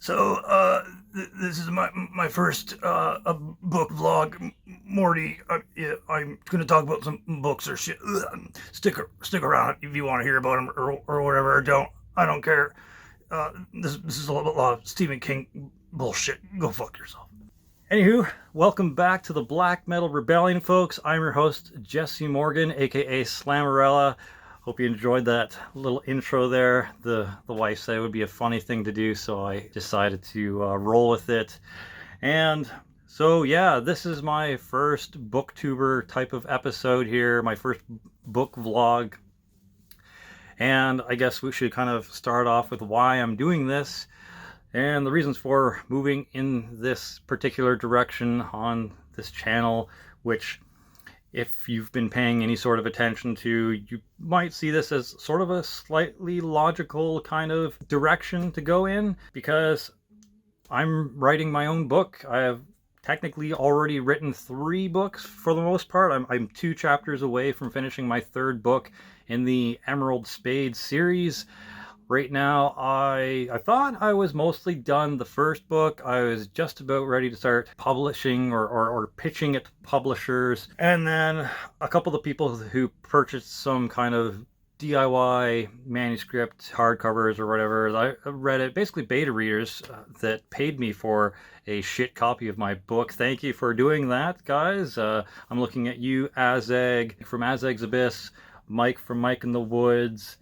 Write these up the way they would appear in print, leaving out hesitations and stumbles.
This is my first book vlog. Morty, yeah, I'm going to talk about some books or shit. Stick around if you want to hear about them or whatever. I don't care. This is a lot of Stephen King bullshit. Go fuck yourself. Anywho, welcome back to the Black Metal Rebellion, folks. I'm your host, Jesse Morgan, aka Slammerella. Hope you enjoyed that little intro there. The wife said it would be a funny thing to do, so I decided to roll with it. And so, yeah, this is my first Booktuber type of episode here, my first book vlog. And I guess we should kind of start off with why I'm doing this and the reasons for moving in this particular direction on this channel, which, if you've been paying any sort of attention to, you might see this as sort of a slightly logical kind of direction to go in, because I'm writing my own book. I have technically already written 3 books for the most part. I'm 2 chapters away from finishing my 3rd book in the Emerald Spade series. Right now, I thought I was mostly done the first book. I was just about ready to start publishing or pitching it to publishers. And then a couple of the people who purchased some kind of DIY manuscript, hardcovers or whatever, I read it, basically beta readers that paid me for a shit copy of my book. Thank you for doing that, guys. I'm looking at you, Azeg from Azeg's Abyss, Mike from Mike in the Woods,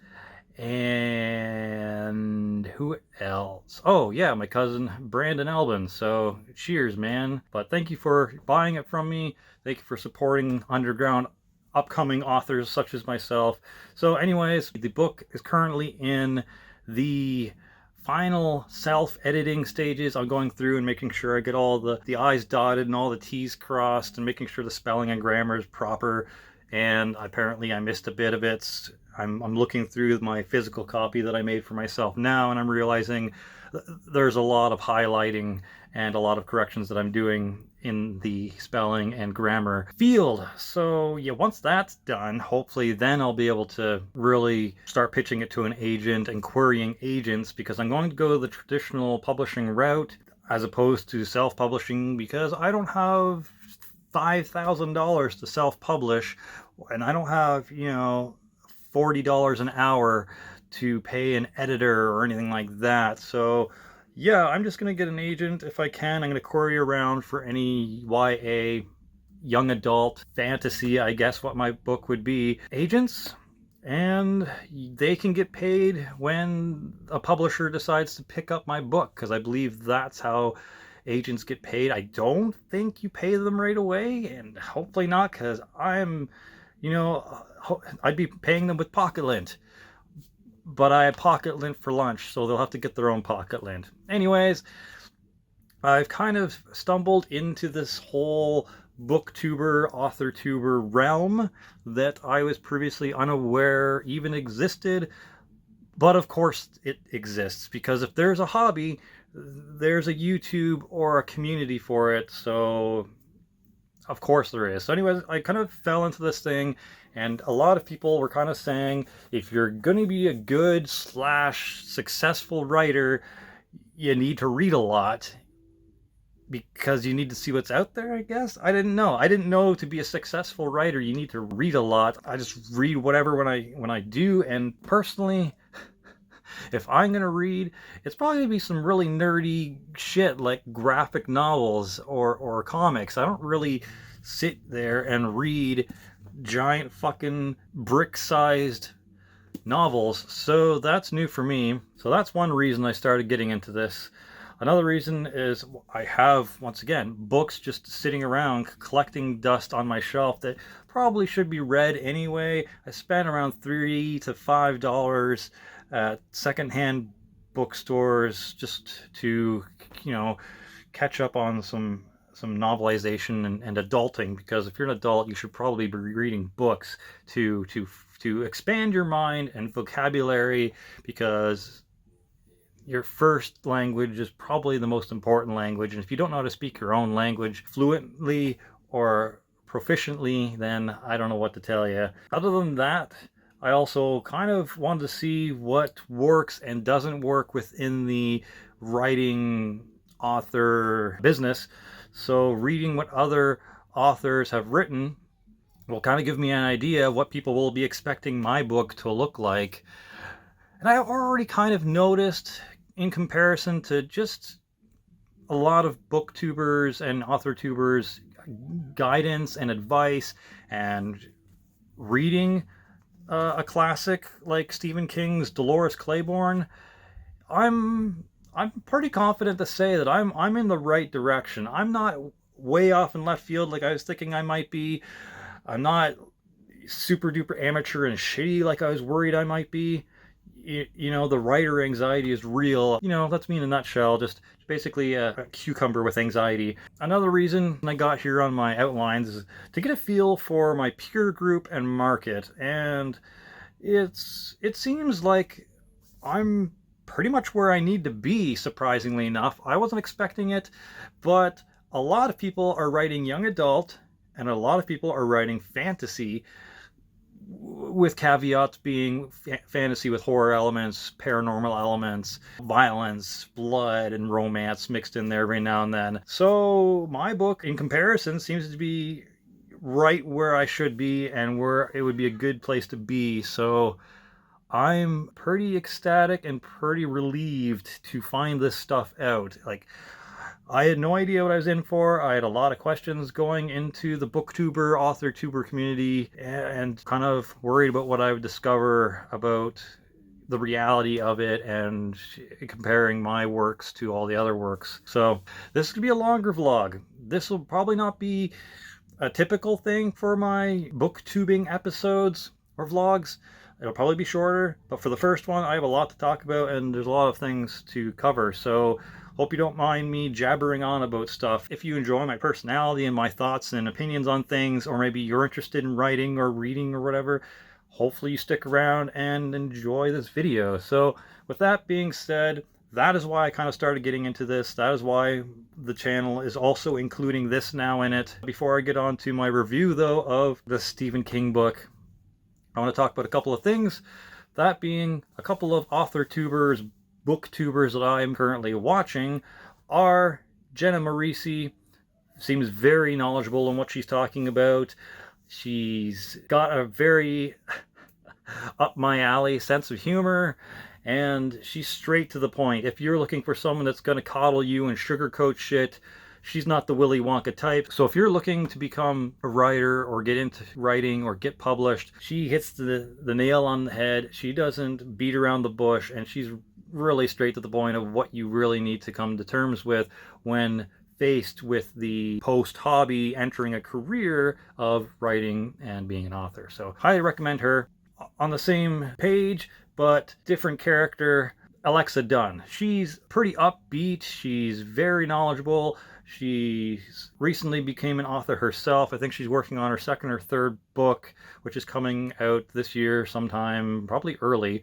and who else? Oh yeah, my cousin Brandon Albin. So cheers, man. But thank you for buying it from me. Thank you for supporting underground upcoming authors such as myself. So anyways, the book is currently in the final self-editing stages. I'm going through and making sure I get all the I's dotted and all the T's crossed, and making sure the spelling and grammar is proper. And apparently I missed a bit of it. I'm looking through my physical copy that I made for myself now, and I'm realizing there's a lot of highlighting and a lot of corrections that I'm doing in the spelling and grammar field. So yeah, once that's done, hopefully then I'll be able to really start pitching it to an agent and querying agents, because I'm going to go the traditional publishing route as opposed to self-publishing, because I don't have $5,000 to self-publish, and I don't have, $40 an hour to pay an editor or anything like that. So yeah, I'm just going to get an agent if I can. I'm going to query around for any YA, young adult, fantasy, I guess what my book would be, agents, and they can get paid when a publisher decides to pick up my book, because I believe that's how agents get paid. I don't think you pay them right away, and hopefully not, because I'd be paying them with pocket lint, but I had pocket lint for lunch, so they'll have to get their own pocket lint. Anyways, I've kind of stumbled into this whole booktuber, authortuber realm that I was previously unaware even existed. But of course it exists, because if there's a hobby, there's a YouTube or a community for it. So of course there is. So anyways, I kind of fell into this thing, and a lot of people were kind of saying, if you're going to be a good / successful writer, you need to read a lot, because you need to see what's out there, I guess. I didn't know to be a successful writer you need to read a lot. I just read whatever when I do, and personally, if I'm going to read, it's probably going to be some really nerdy shit like graphic novels or comics. I don't really sit there and read giant fucking brick-sized novels, so that's new for me. So that's one reason I started getting into this. Another reason is I have, once again, books just sitting around collecting dust on my shelf that probably should be read anyway. I spent around $3 to $5 at secondhand bookstores just to, catch up on some novelization and adulting, because if you're an adult, you should probably be reading books to expand your mind and vocabulary, because your first language is probably the most important language, and if you don't know how to speak your own language fluently or proficiently, then I don't know what to tell you. Other than that, I also kind of wanted to see what works and doesn't work within the writing author business. So reading what other authors have written will kind of give me an idea of what people will be expecting my book to look like. And I already kind of noticed, in comparison to just a lot of booktubers and author tubers, guidance and advice and reading a classic like Stephen King's Dolores Claiborne, I'm pretty confident to say that I'm in the right direction. I'm not way off in left field like I was thinking I might be. I'm not super duper amateur and shitty like I was worried I might be. You know, the writer anxiety is real. You know, that's me in a nutshell. Just basically a cucumber with anxiety. Another reason I got here on my outlines is to get a feel for my peer group and market. And it seems like I'm pretty much where I need to be, surprisingly enough. I wasn't expecting it, but a lot of people are writing young adult and a lot of people are writing fantasy, with caveats being fantasy with horror elements, paranormal elements, violence, blood, and romance mixed in there every now and then. So my book, in comparison, seems to be right where I should be and where it would be a good place to be. So I'm pretty ecstatic and pretty relieved to find this stuff out. Like, I had no idea what I was in for. I had a lot of questions going into the Booktuber, author-tuber community, and kind of worried about what I would discover about the reality of it and comparing my works to all the other works. So this could be a longer vlog. This will probably not be a typical thing for my booktubing episodes or vlogs. It'll probably be shorter, but for the first one, I have a lot to talk about and there's a lot of things to cover. So hope you don't mind me jabbering on about stuff. If you enjoy my personality and my thoughts and opinions on things, or maybe you're interested in writing or reading or whatever, hopefully you stick around and enjoy this video. So with that being said, that is why I kind of started getting into this. That is why the channel is also including this now in it. Before I get on to my review, though, of the Stephen King book, I want to talk about a couple of things. That being a couple of author tubers, booktubers that I am currently watching are Jenna Morisi. Seems very knowledgeable in what she's talking about. She's got a very up my alley sense of humor, and she's straight to the point. If you're looking for someone that's going to coddle you and sugarcoat shit, she's not the Willy Wonka type. So if you're looking to become a writer or get into writing or get published, she hits the nail on the head. She doesn't beat around the bush, and she's really straight to the point of what you really need to come to terms with when faced with the post-hobby entering a career of writing and being an author. So highly recommend her. On the same page, but different character, Alexa Dunn. She's pretty upbeat. She's very knowledgeable. She's recently became an author herself. I think she's working on her second or third book, which is coming out this year sometime, probably early.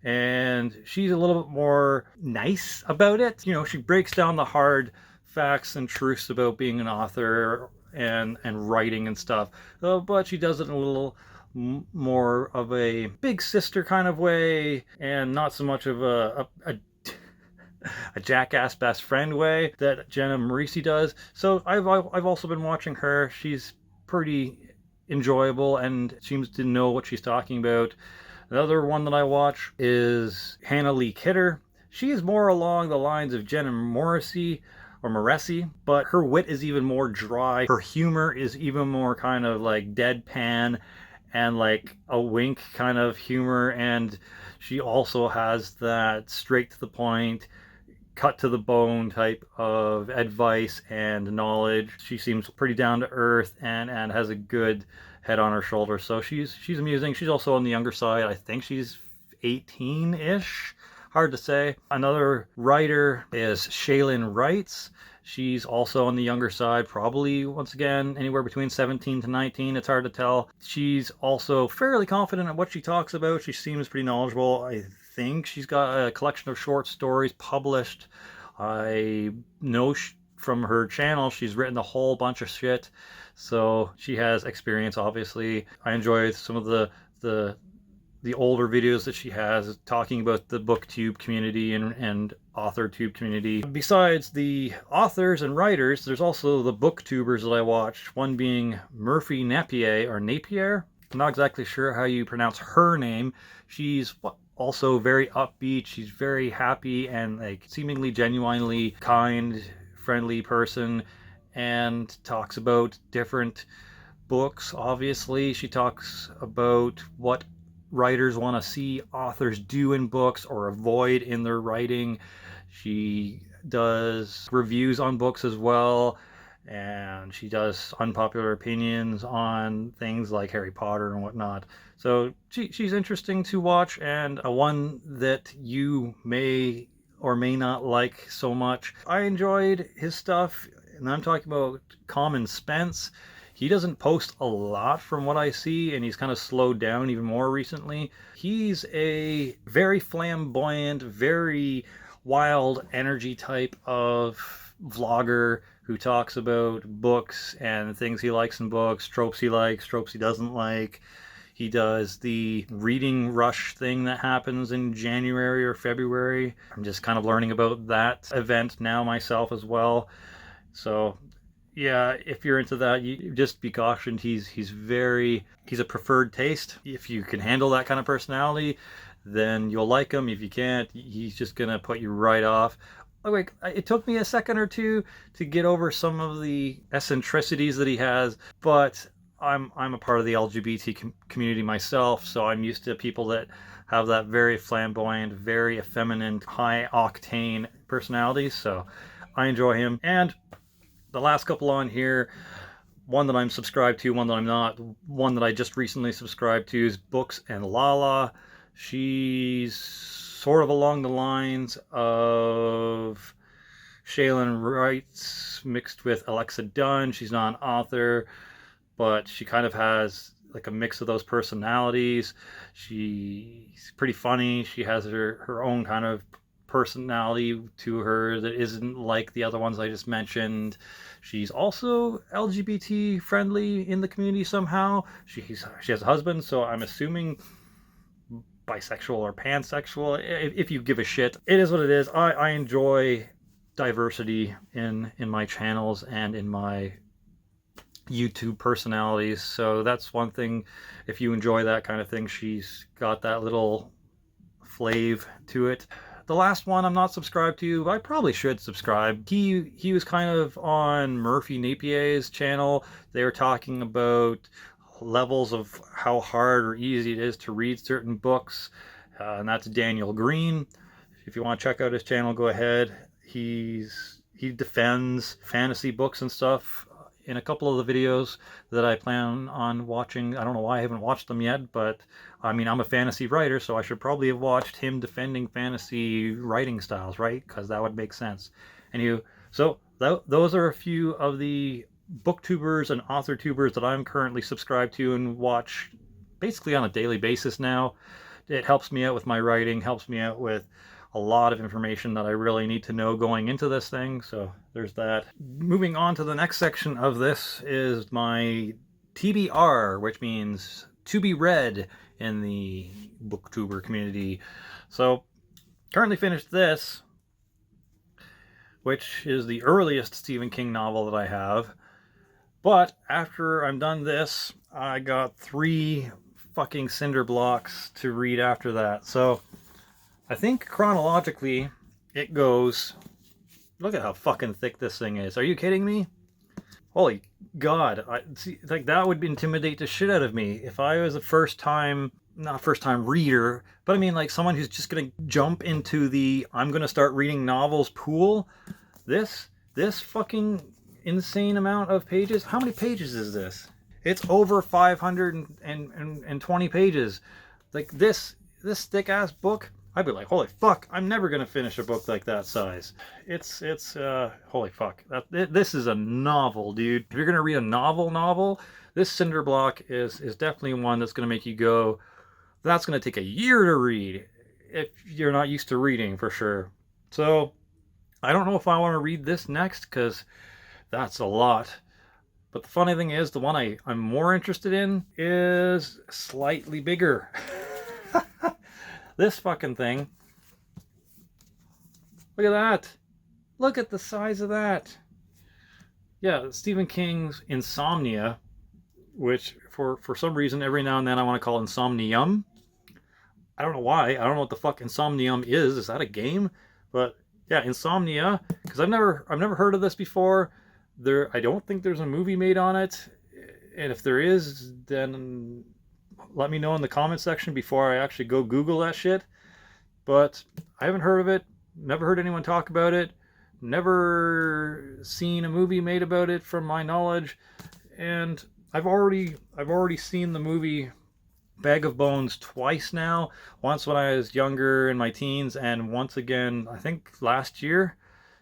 And she's a little bit more nice about it. You know, she breaks down the hard facts and truths about being an author and writing and stuff. But she does it in a little more of a big sister kind of way, and not so much of a jackass best friend way that Jenna Morisi does. So I've also been watching her. She's pretty enjoyable and seems to know what she's talking about. Another one that I watch is Hannah Lee Kidder. She is more along the lines of Jenna Morisi, but her wit is even more dry. Her humor is even more kind of like deadpan and like a wink kind of humor, and she also has that straight to the point, cut to the bone type of advice and knowledge. She seems pretty down to earth and has a good head on her shoulders. So she's amusing. She's also on the younger side. I think she's 18-ish. Hard to say. Another writer is Shaylin Wrights. She's also on the younger side, probably, once again, anywhere between 17 to 19. It's hard to tell. She's also fairly confident in what she talks about. She seems pretty knowledgeable. I think she's got a collection of short stories published. I know from her channel she's written a whole bunch of shit, so she has experience, obviously. I enjoy some of the the older videos that she has talking about the booktube community and author tube community. Besides the authors and writers, there's also the booktubers that I watch, one being Murphy Napier, or Napier. I'm not exactly sure how you pronounce her name. She's also very upbeat. She's very happy and like seemingly genuinely kind, friendly person, and talks about different books. Obviously, she talks about what writers want to see authors do in books or avoid in their writing. She does reviews on books as well, and she does unpopular opinions on things like Harry Potter and whatnot. So she's interesting to watch, and one that you may or may not like so much. I enjoyed his stuff, and I'm talking about Common Spence. He doesn't post a lot from what I see, and he's kind of slowed down even more recently. He's a very flamboyant, very wild energy type of vlogger who talks about books and things he likes in books, tropes he likes, tropes he doesn't like. He does the reading rush thing that happens in January or February. I'm just kind of learning about that event now myself as well. So yeah, if you're into that, you just be cautioned. He's a preferred taste. If you can handle that kind of personality, then you'll like him. If you can't, he's just gonna put you right off. Like, it took me a second or two to get over some of the eccentricities that he has, but I'm a part of the LGBT community myself, so I'm used to people that have that very flamboyant, very effeminate, high octane personality. So I enjoy him. And the last couple on here, one that I'm subscribed to, one that I'm not. One that I just recently subscribed to is Books and Lala. She's sort of along the lines of Shaylin Wrights mixed with Alexa Dunn. She's not an author, but she kind of has like a mix of those personalities. She's pretty funny. She has her own kind of personality to her that isn't like the other ones I just mentioned. She's also LGBT friendly in the community somehow. She has a husband, so I'm assuming bisexual or pansexual, if you give a shit. It is what it is. I enjoy diversity in my channels and in my YouTube personalities, so that's one thing. If you enjoy that kind of thing, she's got that little flav to it. The last one I'm not subscribed to, but I probably should subscribe. He was kind of on Murphy Napier's channel. They were talking about levels of how hard or easy it is to read certain books, and that's Daniel Green. If you want to check out his channel, go ahead. He defends fantasy books and stuff in a couple of the videos that I plan on watching. I don't know why I haven't watched them yet, but I mean, I'm a fantasy writer, so I should probably have watched him defending fantasy writing styles, right? Because that would make sense. Anywho, so those are a few of the booktubers and author tubers that I'm currently subscribed to and watch basically on a daily basis now. It helps me out with my writing, helps me out with a lot of information that I really need to know going into this thing, so there's that. Moving on to the next section of this is my TBR, which means to be read in the booktuber community. So currently finished this, which is the earliest Stephen King novel that I have, but after I'm done this, I got 3 fucking cinder blocks to read after that. So I think chronologically it goes, look at how fucking thick this thing is. Are you kidding me? Holy God. Like, that would intimidate the shit out of me if I was a not first time reader, but I mean like someone who's just gonna jump into the I'm gonna start reading novels pool. This fucking insane amount of pages. How many pages is this? It's over 520 pages. Like, this thick ass book, I'd be like, holy fuck, I'm never gonna finish a book like that size. It's holy fuck. This is a novel, dude. If you're gonna read a novel, this cinder block is definitely one that's gonna make you go, that's gonna take a year to read if you're not used to reading, for sure. So I don't know if I want to read this next, because that's a lot. But the funny thing is, the one I'm more interested in is slightly bigger. This fucking thing. Look at that. Look at the size of that. Yeah, Stephen King's Insomnia, which for some reason every now and then I want to call Insomnium. I don't know why. I don't know what the fuck Insomnium is. Is that a game? But yeah, Insomnia, because I've never heard of this before. I don't think there's a movie made on it. And if there is, then let me know in the comment section before I actually go Google that shit. But I haven't heard of it. Never heard anyone talk about it. Never seen a movie made about it from my knowledge. And I've already seen the movie Bag of Bones twice now. Once when I was younger in my teens, and once again I think last year.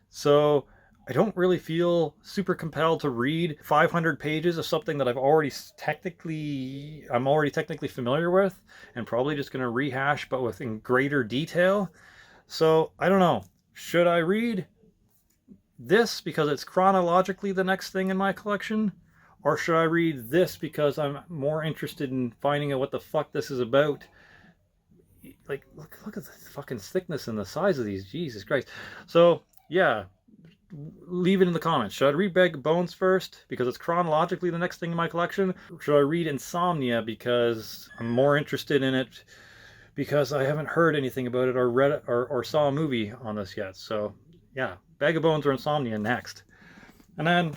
So I don't really feel super compelled to read 500 pages of something that I'm already technically familiar with, and probably just going to rehash but with in greater detail. So I don't know. Should I read this because it's chronologically the next thing in my collection? Or should I read this because I'm more interested in finding out what the fuck this is about? Like, look at the fucking thickness and the size of these. Jesus Christ. So, yeah. Leave it in the comments. Should I read Bag of Bones first because it's chronologically the next thing in my collection? Or should I read Insomnia because I'm more interested in it because I haven't heard anything about it or read it or saw a movie on this yet? So, yeah. Bag of Bones or Insomnia next. And then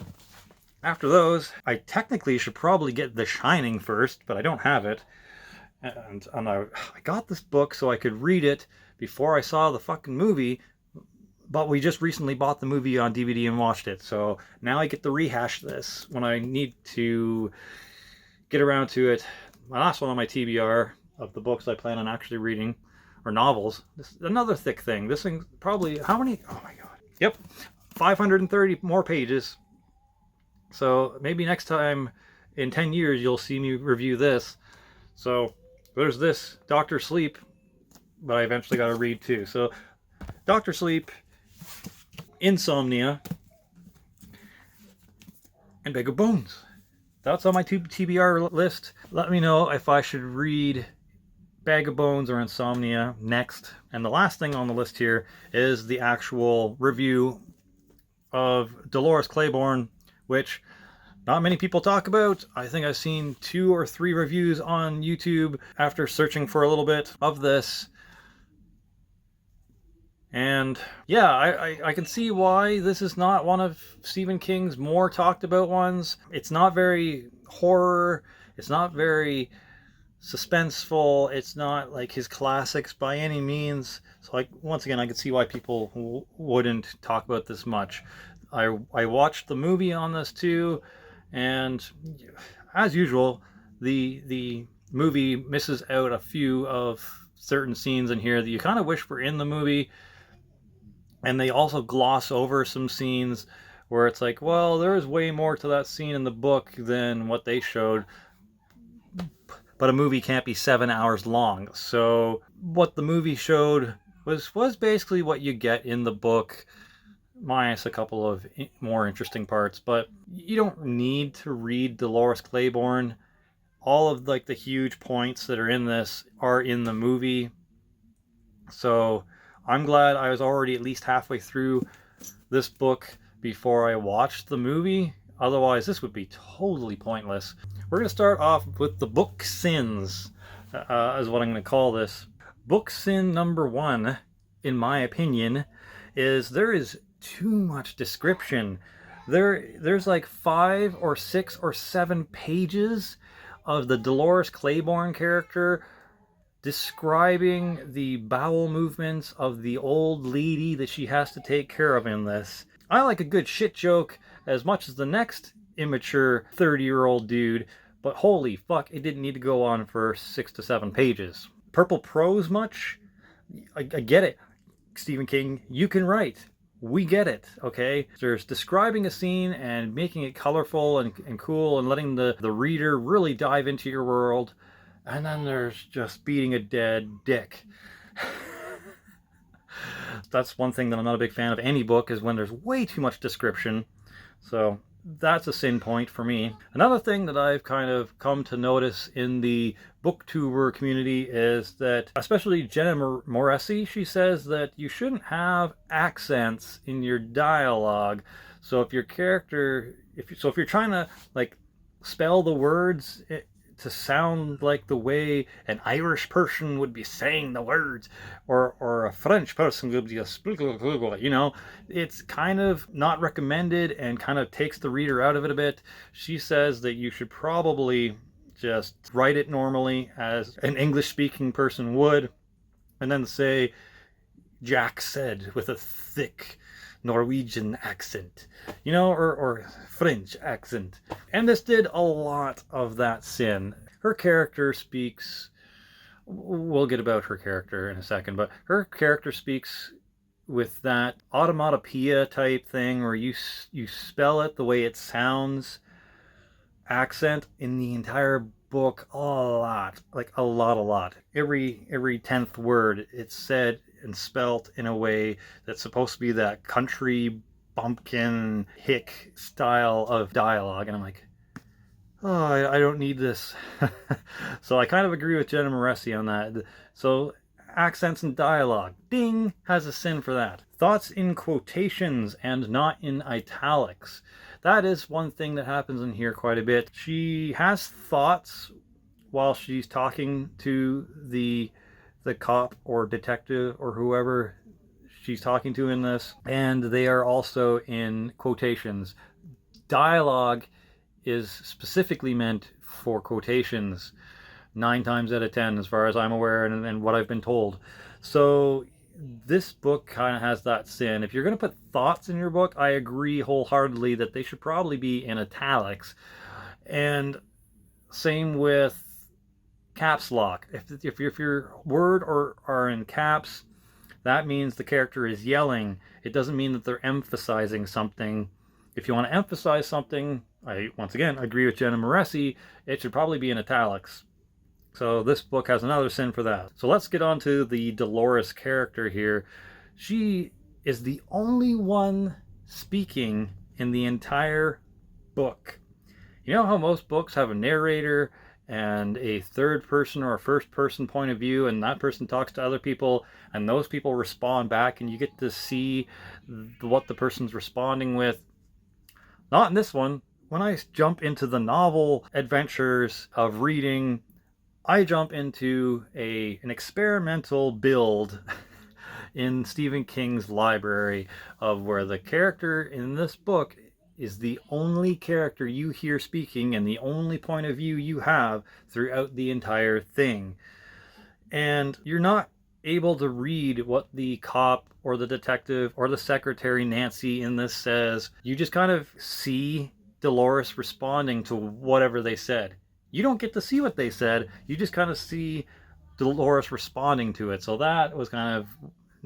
after those, I technically should probably get The Shining first, but I don't have it. And I got this book so I could read it before I saw the fucking movie, but we just recently bought the movie on DVD and watched it. So now I get to rehash this when I need to get around to it. My last one on my TBR of the books I plan on actually reading, or novels. This is another thick thing. This thing probably, how many? Oh my god. Yep, 530 more pages. So maybe next time in 10 years you'll see me review this. So there's this Dr. Sleep, but I eventually got to read too. So Dr. Sleep, Insomnia, and Bag of Bones. That's on my TBR list. Let me know if I should read Bag of Bones or Insomnia next. And the last thing on the list here is the actual review of Dolores Claiborne, which not many people talk about. I think I've seen 2 or 3 reviews on YouTube after searching for a little bit of this. And yeah, I can see why this is not one of Stephen King's more talked about ones. It's not very horror. It's not very suspenseful. It's not like his classics by any means. So like, once again, I can see why people wouldn't talk about this much. I watched the movie on this too, and as usual, the movie misses out a few of certain scenes in here that you kind of wish were in the movie, and they also gloss over some scenes where it's like, well, there is way more to that scene in the book than what they showed, but a movie can't be 7 hours long. So what the movie showed was basically what you get in the book, minus a couple of more interesting parts. But you don't need to read Dolores Claiborne. All of like the huge points that are in this are in the movie. So I'm glad I was already at least halfway through this book before I watched the movie. Otherwise, this would be totally pointless. We're going to start off with the book sins, is what I'm going to call this. Book sin number 1, in my opinion, is there is too much description. There's like 5 or 6 or 7 pages of the Dolores Claiborne character describing the bowel movements of the old lady that she has to take care of in this. I like a good shit joke as much as the next immature 30-year-old dude, but holy fuck, it didn't need to go on for 6 to 7 pages. Purple prose much? I get it, Stephen King. You can write. We get it, okay? There's describing a scene and making it colorful and cool and letting the reader really dive into your world. And then there's just beating a dead dick. That's one thing that I'm not a big fan of any book, is when there's way too much description. So that's a sin point for me. Another thing that I've kind of come to notice in the Booktuber community is that, especially Jenna Moresi, she says that you shouldn't have accents in your dialogue. So if your character, if you're trying to like spell the words to sound like the way an Irish person would be saying the words, or a French person would be a, you know, it's kind of not recommended and kind of takes the reader out of it a bit. She says that you should probably just write it normally as an English speaking person would, and then say Jack said with a thick Norwegian accent, you know, or French accent. And this did a lot of that sin. Her character speaks, we'll get about her character in a second, but her character speaks with that automatopoeia type thing where you spell it the way it sounds accent in the entire book a lot, like a lot. Every 10th word it's said and spelt in a way that's supposed to be that country bumpkin hick style of dialogue, and I'm like, oh, I don't need this. So I kind of agree with Jenna Moresi on that. So accents and dialogue, ding, has a sin for that. Thoughts in quotations and not in italics. That is one thing that happens in here quite a bit. She has thoughts while she's talking to the cop or detective or whoever she's talking to in this, and they are also in quotations. Dialogue is specifically meant for quotations 9 times out of 10, as far as I'm aware, and what I've been told. So this book kind of has that sin. If you're going to put thoughts in your book, I agree wholeheartedly that they should probably be in italics. And same with caps lock. If your word are in caps, that means the character is yelling. It doesn't mean that they're emphasizing something. If you want to emphasize something, I once again agree with Jenna Moresi, it should probably be in italics. So this book has another sin for that. So let's get on to the Dolores character here. She is the only one speaking in the entire book. You know how most books have a narrator and a third person or a first person point of view, and that person talks to other people and those people respond back and you get to see what the person's responding with? Not in this one. When I jump into the novel adventures of reading, I jump into an experimental build in Stephen King's library of where the character in this book is the only character you hear speaking and the only point of view you have throughout the entire thing. And you're not able to read what the cop or the detective or the secretary Nancy in this says. You just kind of see Dolores responding to whatever they said. You don't get to see what they said. You just kind of see Dolores responding to it. So that was kind of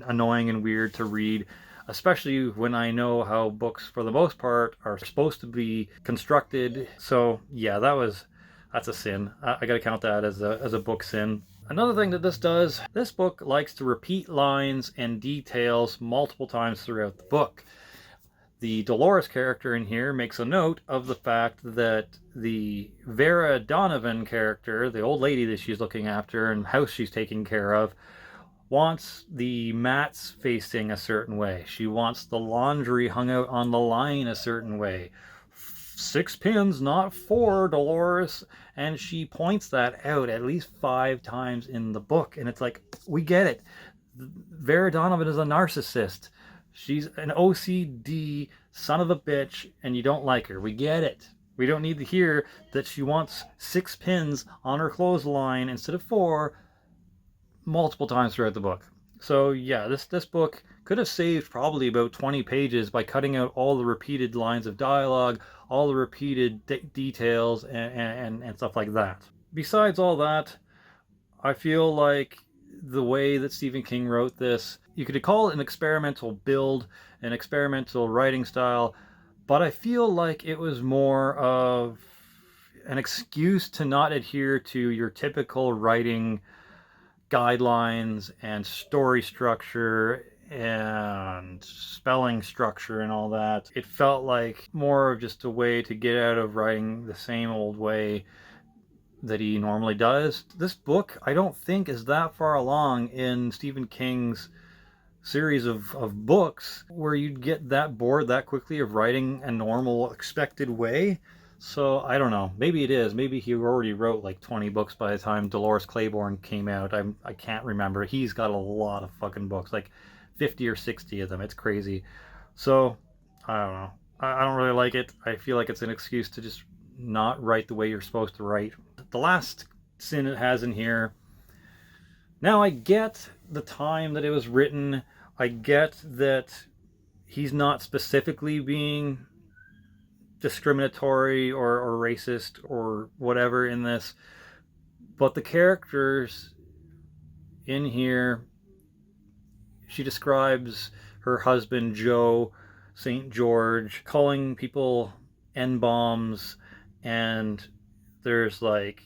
annoying and weird to read, especially when I know how books, for the most part, are supposed to be constructed. So yeah, that's a sin. I gotta count that as a book sin. Another thing that this does, this book likes to repeat lines and details multiple times throughout the book. The Dolores character in here makes a note of the fact that the Vera Donovan character, the old lady that she's looking after and house she's taking care of, wants the mats facing a certain way. She wants the laundry hung out on the line a certain way. 6 pins, not 4, Dolores. And she points that out at least 5 times in the book. And it's like, we get it. Vera Donovan is a narcissist. She's an OCD son of a bitch, and you don't like her. We get it. We don't need to hear that she wants 6 pins on her clothesline instead of 4 multiple times throughout the book. So yeah, this book could have saved probably about 20 pages by cutting out all the repeated lines of dialogue, all the repeated details, and stuff like that. Besides all that, I feel like the way that Stephen King wrote this, you could call it an experimental build, an experimental writing style, but I feel like it was more of an excuse to not adhere to your typical writing guidelines and story structure and spelling structure and all that. It felt like more of just a way to get out of writing the same old way that he normally does. This book, I don't think, is that far along in Stephen King's series of books where you'd get that bored that quickly of writing a normal, expected way. So I don't know. Maybe it is. Maybe he already wrote like 20 books by the time Dolores Claiborne came out. I can't remember. He's got a lot of fucking books, like 50 or 60 of them. It's crazy. So I don't know. I don't really like it. I feel like it's an excuse to just not write the way you're supposed to write. The last sin it has in here. Now I get the time that it was written. I get that he's not specifically being discriminatory or racist or whatever in this, but the characters in here, she describes her husband Joe St. George calling people N-bombs, and there's like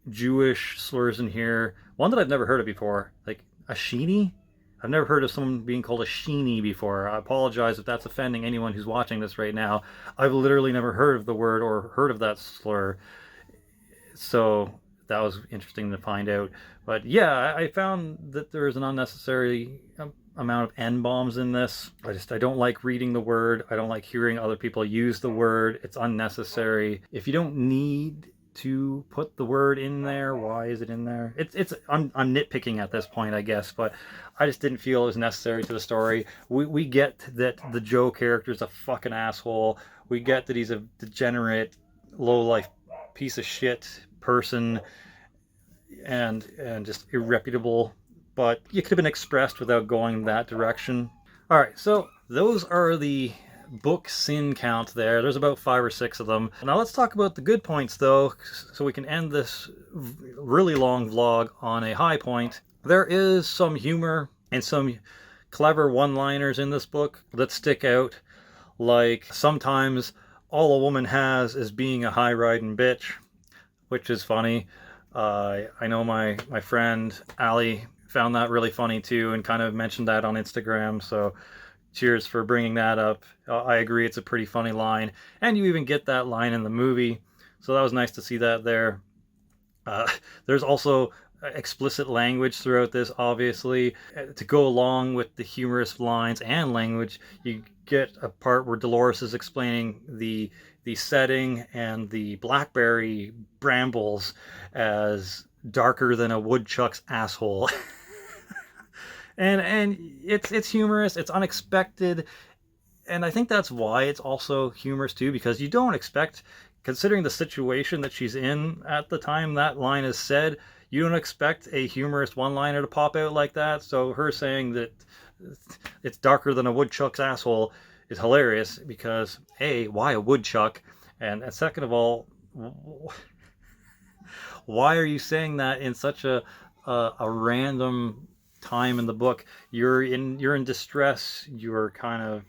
Jewish slurs in here. One that I've never heard of before, like a sheenie. I've never heard of someone being called a sheenie before. I apologize if that's offending anyone who's watching this right now. I've literally never heard of the word or heard of that slur. So that was interesting to find out. But yeah, I found that there is an unnecessary amount of N-bombs in this. I don't like reading the word. I don't like hearing other people use the word. It's unnecessary. If you don't need to put the word in there, why is it in there? I'm nitpicking at this point, I guess, but I just didn't feel it was necessary to the story. We get that the Joe character is a fucking asshole. We get that he's a degenerate, low-life piece of shit person and just irreputable, but it could have been expressed without going that direction. All right, so those are the book sin count there. There's about 5 or 6 of them. Now let's talk about the good points though, so we can end this really long vlog on a high point. There is some humor and some clever one-liners in this book that stick out, like sometimes all a woman has is being a high-riding bitch, which is funny. I know my friend Allie found that really funny too and kind of mentioned that on Instagram, so cheers for bringing that up. I agree, it's a pretty funny line, and you even get that line in the movie, so that was nice to see that there. There's also explicit language throughout this, obviously. To go along with the humorous lines and language, you get a part where Dolores is explaining the setting and the blackberry brambles as darker than a woodchuck's asshole. and it's humorous, it's unexpected, and I think that's why it's also humorous too, because you don't expect, considering the situation that she's in at the time that line is said, you don't expect a humorous one-liner to pop out like that. So her saying that it's darker than a woodchuck's asshole is hilarious, because A, why a woodchuck? And second of all, why are you saying that in such a random time in the book? You're in distress, you're kind of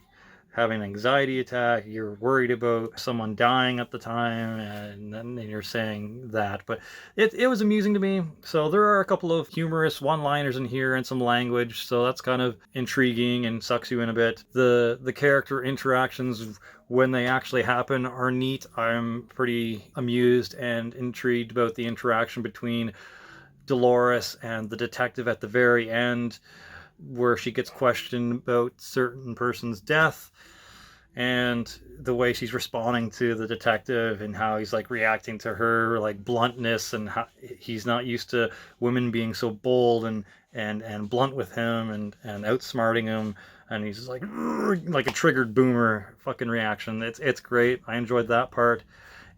having an anxiety attack, you're worried about someone dying at the time, and then you're saying that. But it was amusing to me. So there are a couple of humorous one-liners in here and some language, so that's kind of intriguing and sucks you in a bit. The character interactions, when they actually happen, are neat. I'm pretty amused and intrigued about the interaction between Dolores and the detective at the very end, where she gets questioned about certain person's death, and the way she's responding to the detective and how he's like reacting to her like bluntness, and how he's not used to women being so bold and blunt with him and outsmarting him, and he's just like a triggered boomer fucking reaction. It's great. I enjoyed that part.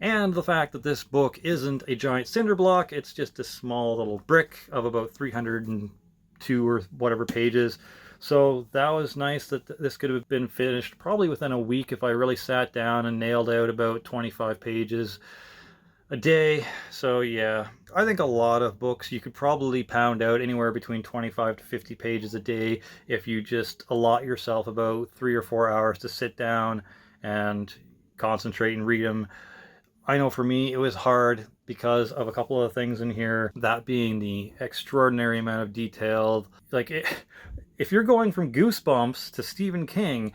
And the fact that this book isn't a giant cinder block, it's just a small little brick of about 302 or whatever pages. So that was nice that this could have been finished probably within a week if I really sat down and nailed out about 25 pages a day. So yeah, I think a lot of books you could probably pound out anywhere between 25 to 50 pages a day if you just allot yourself about 3 or 4 hours to sit down and concentrate and read them. I know for me it was hard because of a couple of things in here, that being the extraordinary amount of detail. Like if you're going from Goosebumps to Stephen King,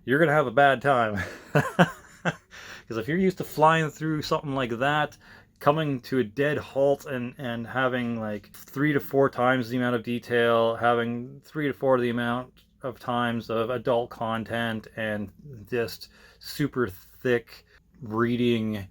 you're going to have a bad time. Because if you're used to flying through something like that, coming to a dead halt and having like 3 to 4 times the amount of detail, having 3 to 4 the amount of times of adult content, and just super thick reading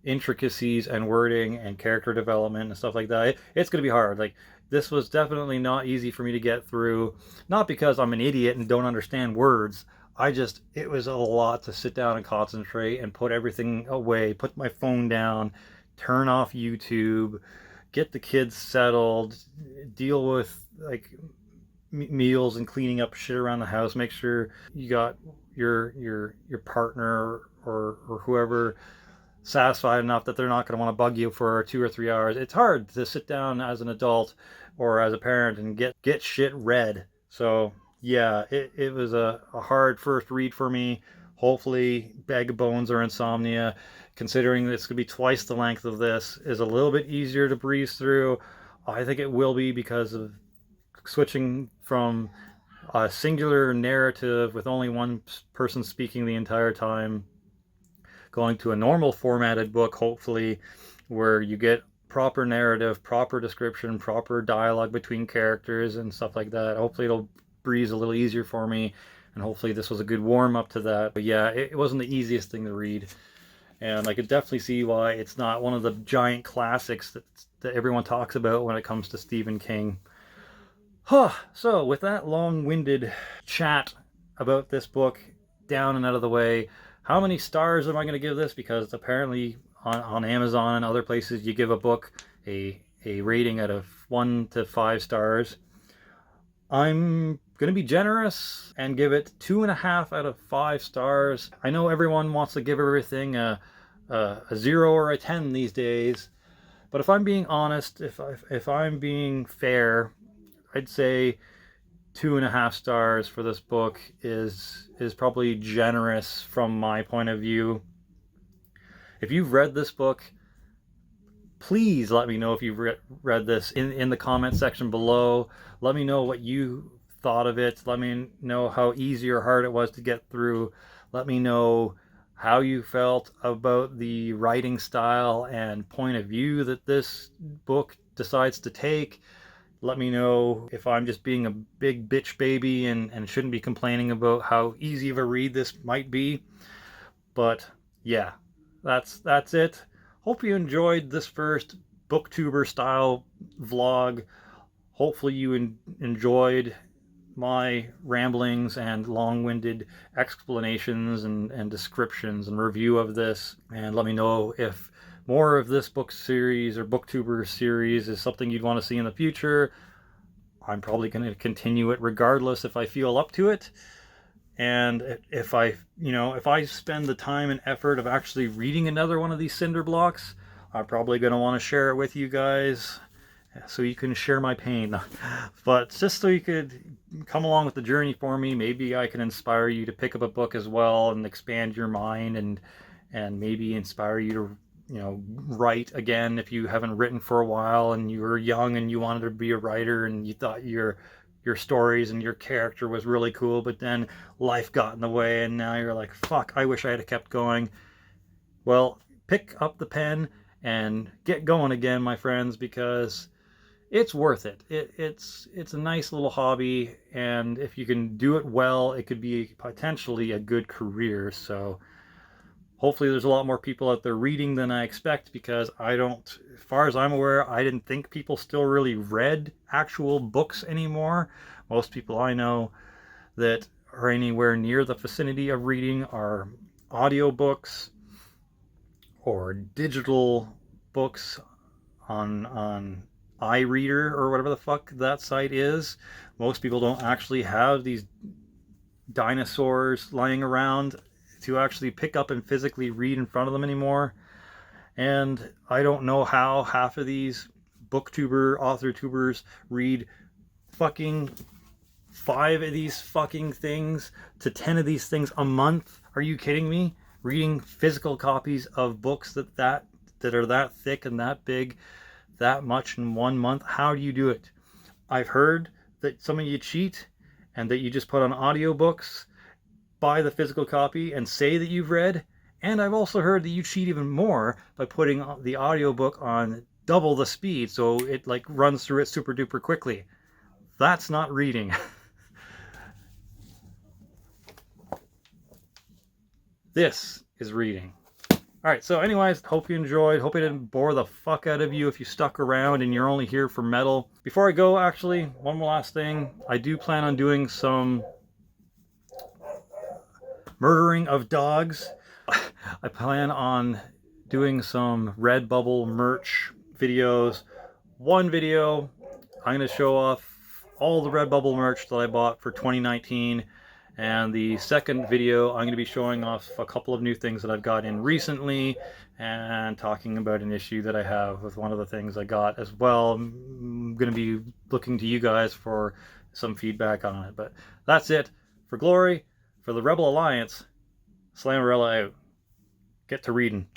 intricacies and wording and character development and stuff like that, it's going to be hard. Like, this was definitely not easy for me to get through, not because I'm an idiot and don't understand words. It was a lot to sit down and concentrate and put everything away, put my phone down, turn off YouTube, get the kids settled, deal with like meals and cleaning up shit around the house, make sure you got your partner or whoever satisfied enough that they're not going to want to bug you for 2 or 3 hours. It's hard to sit down as an adult or as a parent and get shit read. So yeah, it was a hard first read for me. Hopefully Bag of Bones or Insomnia, considering this could be twice the length of this, is a little bit easier to breeze through. I think it will be, because of switching from a singular narrative with only one person speaking the entire time, going to a normal formatted book, hopefully, where you get proper narrative, proper description, proper dialogue between characters and stuff like that. Hopefully it'll breeze a little easier for me, and hopefully this was a good warm-up to that. But yeah, it wasn't the easiest thing to read, and I could definitely see why it's not one of the giant classics that everyone talks about when it comes to Stephen King. So with that long-winded chat about this book down and out of the way, how many stars am I going to give this? Because apparently on Amazon and other places, you give a book a rating out of 1 to 5 stars. I'm going to be generous and give it 2.5 out of 5 stars. I know everyone wants to give everything a 0 or a 10 these days, but if I'm being honest, if I'm being fair, I'd say 2.5 stars for this book is probably generous from my point of view. If you've read this book, please let me know if you've read this in the comment section below. Let me know what you thought of it. Let me know how easy or hard it was to get through. Let me know how you felt about the writing style and point of view that this book decides to take. Let me know if I'm just being a big bitch baby and shouldn't be complaining about how easy of a read this might be. But yeah, that's it. Hope you enjoyed this first Booktuber style vlog. Hopefully you enjoyed my ramblings and long-winded explanations and descriptions and review of this. And let me know if more of this book series or Booktuber series is something you'd want to see in the future. I'm probably going to continue it regardless if I feel up to it. And if I spend the time and effort of actually reading another one of these cinder blocks, I'm probably going to want to share it with you guys so you can share my pain. But just so you could come along with the journey for me, maybe I can inspire you to pick up a book as well and expand your mind and maybe inspire you to write again if you haven't written for a while and you were young and you wanted to be a writer and you thought your stories and your character was really cool, but then life got in the way and now you're like, fuck, I wish I had kept going. Well, pick up the pen and get going again, my friends, because it's worth it. It's a nice little hobby, and if you can do it well, it could be potentially a good career. So hopefully there's a lot more people out there reading than I expect, because as far as I'm aware, I didn't think people still really read actual books anymore. Most people I know that are anywhere near the vicinity of reading are audiobooks or digital books on iReader or whatever the fuck that site is. Most people don't actually have these dinosaurs lying around to actually pick up and physically read in front of them anymore. And I don't know how half of these booktuber, author tubers read fucking 5 of these fucking things to 10 of these things a month. Are you kidding me? Reading physical copies of books that are that thick and that big, that much in 1 month. How do you do it? I've heard that some of you cheat and that you just put on audiobooks, buy the physical copy, and say that you've read. And I've also heard that you cheat even more by putting the audiobook on double the speed, so it like runs through it super duper quickly. That's not reading. This is reading. Alright, so anyways, hope you enjoyed. Hope I didn't bore the fuck out of you if you stuck around and you're only here for metal. Before I go, actually, one more last thing. I do plan on doing some murdering of dogs. I plan on doing some Redbubble merch videos. One video, I'm going to show off all the Redbubble merch that I bought for 2019. And the second video, I'm going to be showing off a couple of new things that I've got in recently and talking about an issue that I have with one of the things I got as well. I'm going to be looking to you guys for some feedback on it. But that's it. For Glory, for the Rebel Alliance, Slammerella out. Get to reading.